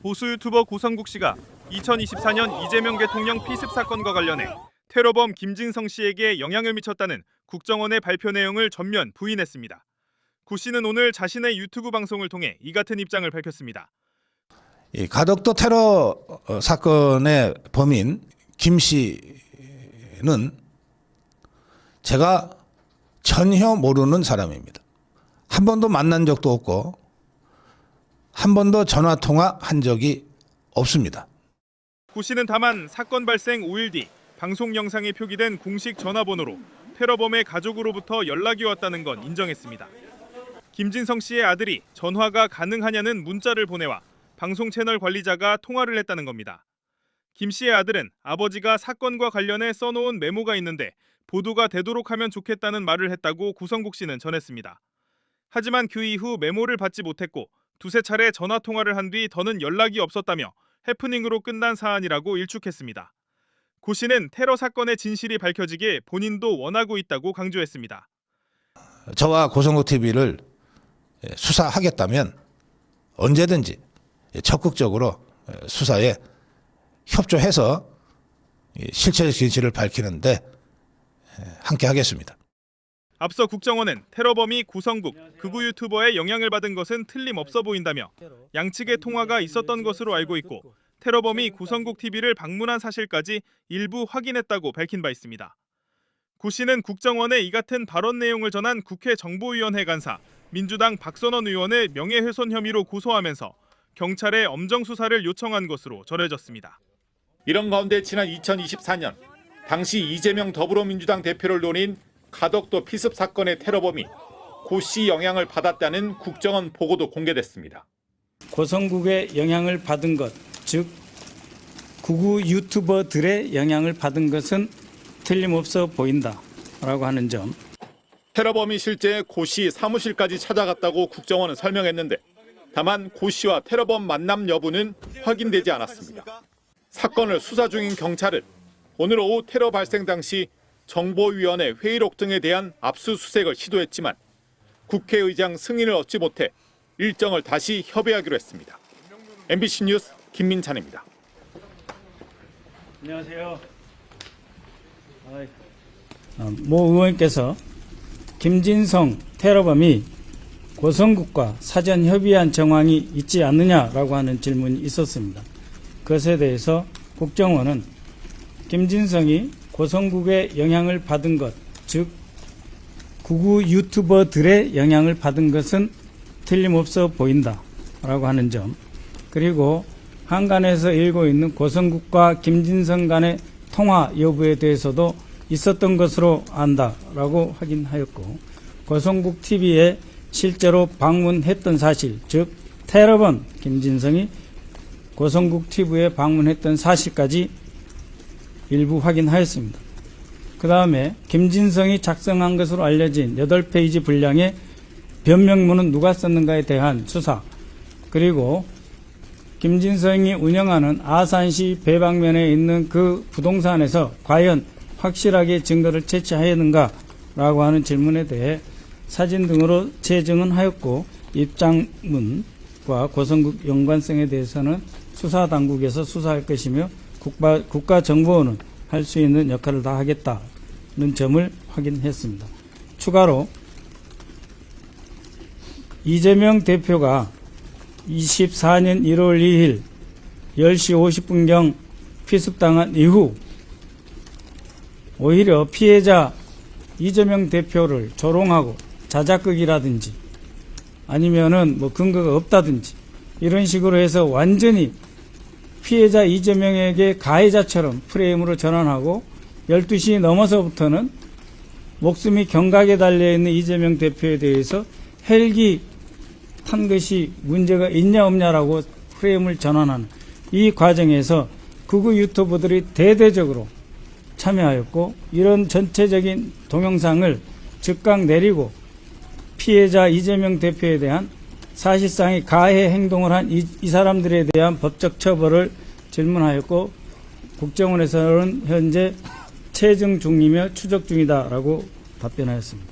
보수 유튜버 고성국 씨가 2024년 이재명 대통령 피습 사건과 관련해 테러범 김진성 씨에게 영향을 미쳤다는 국정원의 발표 내용을 전면 부인했습니다. 고 씨는 오늘 자신의 유튜브 방송을 통해 이 같은 입장을 밝혔습니다. 이 가덕도 테러 사건의 범인 김 씨는 제가 전혀 모르는 사람입니다. 한 번도 만난 적도 없고 한 번도 전화 통화한 적이 없습니다. 고 씨는 다만 사건 발생 5일 뒤 방송 영상에 표기된 공식 전화번호로 테러범의 가족으로부터 연락이 왔다는 건 인정했습니다. 김진성 씨의 아들이 전화가 가능하냐는 문자를 보내와 방송 채널 관리자가 통화를 했다는 겁니다. 김 씨의 아들은 아버지가 사건과 관련해 써놓은 메모가 있는데 보도가 되도록 하면 좋겠다는 말을 했다고 고성국 씨는 전했습니다. 하지만 그 이후 메모를 받지 못했고 두세 차례 전화 통화를 한 뒤 더는 연락이 없었다며 해프닝으로 끝난 사안이라고 일축했습니다. 고 씨는 테러 사건의 진실이 밝혀지길 본인도 원하고 있다고 강조했습니다. 저와 고성국 TV를 수사하겠다면 언제든지 적극적으로 수사에 협조해서 실체적 진실을 밝히는데 함께 하겠습니다. 앞서 국정원은 테러범이 고성국, 극우 유튜버의 영향을 받은 것은 틀림없어 보인다며 양측의 통화가 있었던 것으로 알고 있고 테러범이 고성국 TV를 방문한 사실까지 일부 확인했다고 밝힌 바 있습니다. 고 씨는 국정원에 이 같은 발언 내용을 전한 국회 정보위원회 간사, 민주당 박선원 의원을 명예훼손 혐의로 고소하면서 경찰에 엄정 수사를 요청한 것으로 전해졌습니다. 이런 가운데 지난 2024년 당시 이재명 더불어민주당 대표를 노린 가덕도 피습 사건의 테러범이 고 씨 영향을 받았다는 국정원 보고도 공개됐습니다. 고성국의 영향을 받은 것, 즉 극우 유튜버들의 영향을 받은 것은 틀림없어 보인다라고 하는 점. 테러범이 실제 고 씨 사무실까지 찾아갔다고 국정원은 설명했는데 다만 고 씨와 테러범 만남 여부는 확인되지 않았습니다. 사건을 수사 중인 경찰은 오늘 오후 테러 발생 당시 정보위원회 회의록 등에 대한 압수수색을 시도했지만 국회의장 승인을 얻지 못해 일정을 다시 협의하기로 했습니다. MBC 뉴스 김민찬입니다. 안녕하세요. 모 의원께서 김진성 테러범이 고성국과 사전 협의한 정황이 있지 않느냐라고 하는 질문이 있었습니다. 그것에 대해서 국정원은 김진성이 고성국의 영향을 받은 것, 즉 극우 유튜버들의 영향을 받은 것은 틀림없어 보인다라고 하는 점, 그리고 한간에서 일고 있는 고성국과 김진성 간의 통화 여부에 대해서도 있었던 것으로 안다라고 확인하였고, 고성국 TV에 실제로 방문했던 사실, 즉 테러범 김진성이 고성국 TV에 방문했던 사실까지 일부 확인하였습니다. 그 다음에 김진성이 작성한 것으로 알려진 8페이지 분량의 변명문은 누가 썼는가에 대한 수사, 그리고 김진성이 운영하는 아산시 배방면에 있는 그 부동산에서 과연 확실하게 증거를 채취하였는가라고 하는 질문에 대해 사진 등으로 재증언하였고, 입장문과 고성국 연관성에 대해서는 수사당국에서 수사할 것이며 국가정보원은 할 수 있는 역할을 다 하겠다는 점을 확인했습니다. 추가로 이재명 대표가 24년 1월 2일 10시 50분경 피습당한 이후 오히려 피해자 이재명 대표를 조롱하고 자작극이라든지 아니면은 근거가 없다든지 이런 식으로 해서 완전히 피해자 이재명에게 가해자처럼 프레임으로 전환하고 12시 넘어서부터는 목숨이 경각에 달려있는 이재명 대표에 대해서 헬기 탄 것이 문제가 있냐 없냐라고 프레임을 전환하는 이 과정에서 극우 유튜버들이 대대적으로 참여하였고, 이런 전체적인 동영상을 즉각 내리고 피해자 이재명 대표에 대한 사실상의 가해 행동을 한 이 사람들에 대한 법적 처벌을 질문하였고, 국정원에서는 현재 체증 중이며 추적 중이다라고 답변하였습니다.